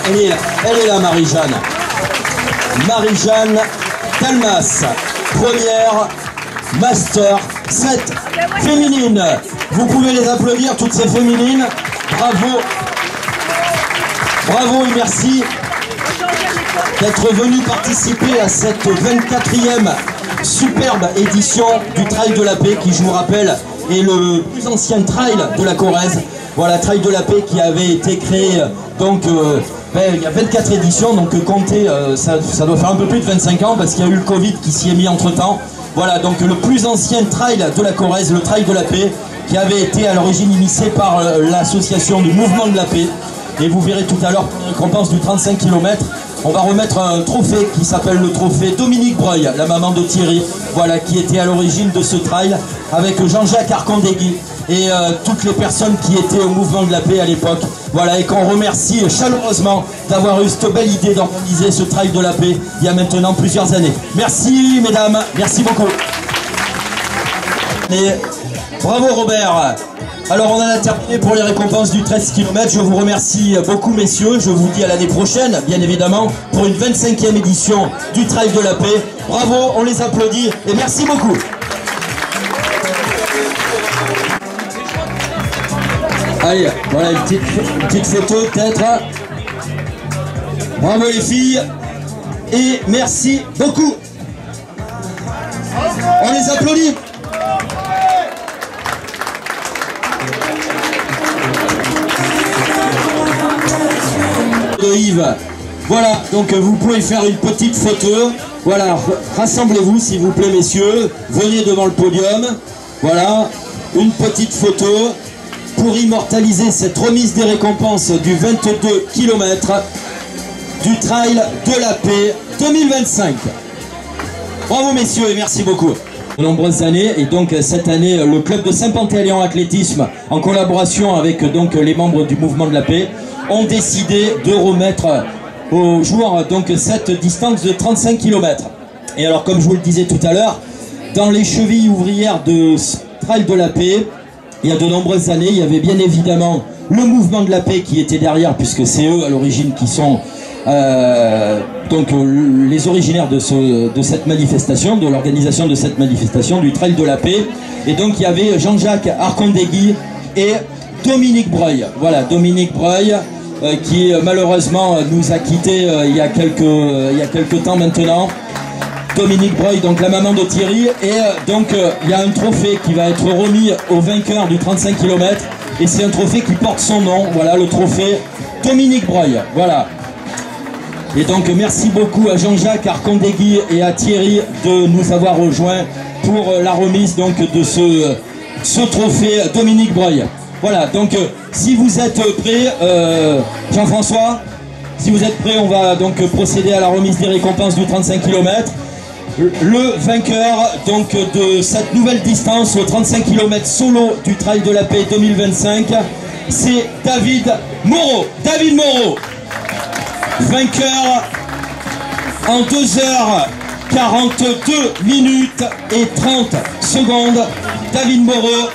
Elle est là, Marie-Jeanne. Marie-Jeanne Talmas, première Master 7 féminine. Vous pouvez les applaudir, toutes ces féminines. Bravo. Bravo et merci d'être venus participer à cette 24e superbe édition du Trail de la Paix qui, je vous rappelle, est le plus ancien trail de la Corrèze. Voilà, Trail de la Paix qui avait été créé donc il y a 24 éditions, donc comptez, ça doit faire un peu plus de 25 ans parce qu'il y a eu le Covid qui s'y est mis entre temps. Voilà, donc le plus ancien trail de la Corrèze, le Trail de la Paix, qui avait été à l'origine initié par l'association du Mouvement de la Paix. Et vous verrez tout à l'heure, pour la récompense du 35 km, on va remettre un trophée qui s'appelle le trophée Dominique Breuil, la maman de Thierry, voilà, qui était à l'origine de ce trail, avec Jean-Jacques Arcandegui et toutes les personnes qui étaient au Mouvement de la Paix à l'époque. Voilà, et qu'on remercie chaleureusement d'avoir eu cette belle idée d'organiser ce Trail de la Paix il y a maintenant plusieurs années. Merci mesdames, merci beaucoup. Et bravo Robert. Alors on en a terminé pour les récompenses du 13 km. Je vous remercie beaucoup messieurs. Je vous dis à l'année prochaine, bien évidemment, pour une 25e édition du Trail de la Paix. Bravo, on les applaudit et merci beaucoup. Allez, voilà une petite photo peut-être. Bravo les filles et merci beaucoup. On les applaudit. De Yves. Voilà, donc vous pouvez faire une petite photo. Voilà, rassemblez-vous s'il vous plaît messieurs. Venez devant le podium. Voilà, une petite photo pour immortaliser cette remise des récompenses du 22 km du Trail de la Paix 2025. Bravo messieurs et merci beaucoup. De nombreuses années, et donc cette année le club de Saint-Pantéléon Athlétisme en collaboration avec donc les membres du Mouvement de la Paix ont décidé de remettre aux joueurs donc cette distance de 35 km. Et alors comme je vous le disais tout à l'heure, dans les chevilles ouvrières de Trail de la Paix, il y a de nombreuses années, il y avait bien évidemment le Mouvement de la Paix qui était derrière, puisque c'est eux à l'origine qui sont donc les originaires de cette manifestation, de l'organisation de cette manifestation du Trail de la Paix. Et donc il y avait Jean-Jacques Arcandegui et Dominique Breuil. Voilà, Dominique Breuil qui malheureusement nous a quittés il y a quelques temps maintenant. Dominique Breuil, donc la maman de Thierry, et donc il y a un trophée qui va être remis au vainqueur du 35 km, et c'est un trophée qui porte son nom, voilà le trophée Dominique Breuil, voilà. Et donc merci beaucoup à Jean-Jacques Arcandegui et à Thierry de nous avoir rejoints pour la remise donc de ce trophée Dominique Breuil. Voilà, donc si vous êtes prêts, Jean-François, si vous êtes prêts, on va donc procéder à la remise des récompenses du 35 km. Le vainqueur donc de cette nouvelle distance, le 35 km solo du Trail de la Paix 2025, c'est David Moreau. David Moreau, vainqueur en 2h42 minutes et 30 secondes. David Moreau,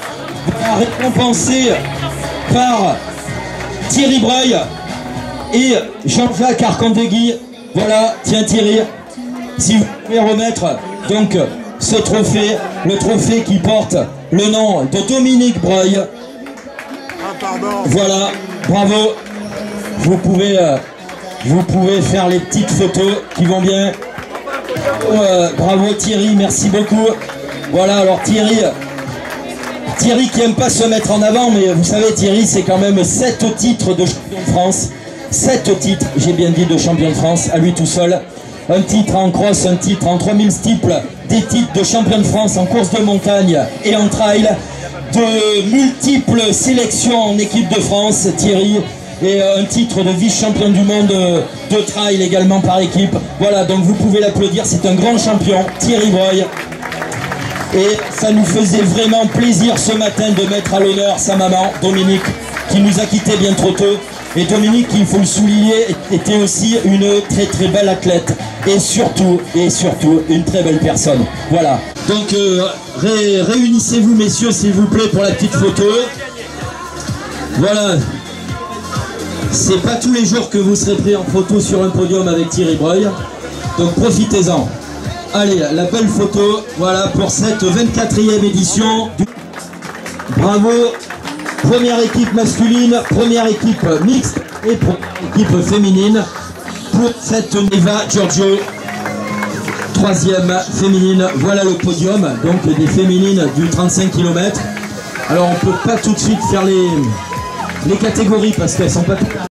récompensé par Thierry Breuil et Jean-Jacques Arcandegui. Voilà, tiens Thierry, si vous pouvez remettre donc ce trophée, le trophée qui porte le nom de Dominique Breuil. Voilà, bravo. Vous pouvez faire les petites photos qui vont bien. Bravo Thierry, merci beaucoup. Voilà, alors Thierry qui aime pas se mettre en avant, mais vous savez Thierry, c'est quand même 7 titres de champion de France. 7 titres, j'ai bien dit, de champion de France, à lui tout seul. Un titre en cross, un titre en 3000 steeples, des titres de champion de France en course de montagne et en trail, de multiples sélections en équipe de France, Thierry, et un titre de vice-champion du monde de trail également par équipe. Voilà, donc vous pouvez l'applaudir, c'est un grand champion, Thierry Breuil. Et ça nous faisait vraiment plaisir ce matin de mettre à l'honneur sa maman, Dominique, qui nous a quittés bien trop tôt. Et Dominique, il faut le souligner, était aussi une très très belle athlète. Et surtout une très belle personne. Voilà. Donc réunissez-vous messieurs s'il vous plaît pour la petite photo. Voilà. C'est pas tous les jours que vous serez pris en photo sur un podium avec Thierry Breuil, donc profitez-en. Allez, la belle photo, voilà pour cette 24e édition. Bravo, première équipe masculine, première équipe mixte et première équipe féminine pour cette Neva Giorgio. 3e féminine, voilà le podium, donc des féminines du 35 km. Alors on peut pas tout de suite faire les catégories parce qu'elles sont pas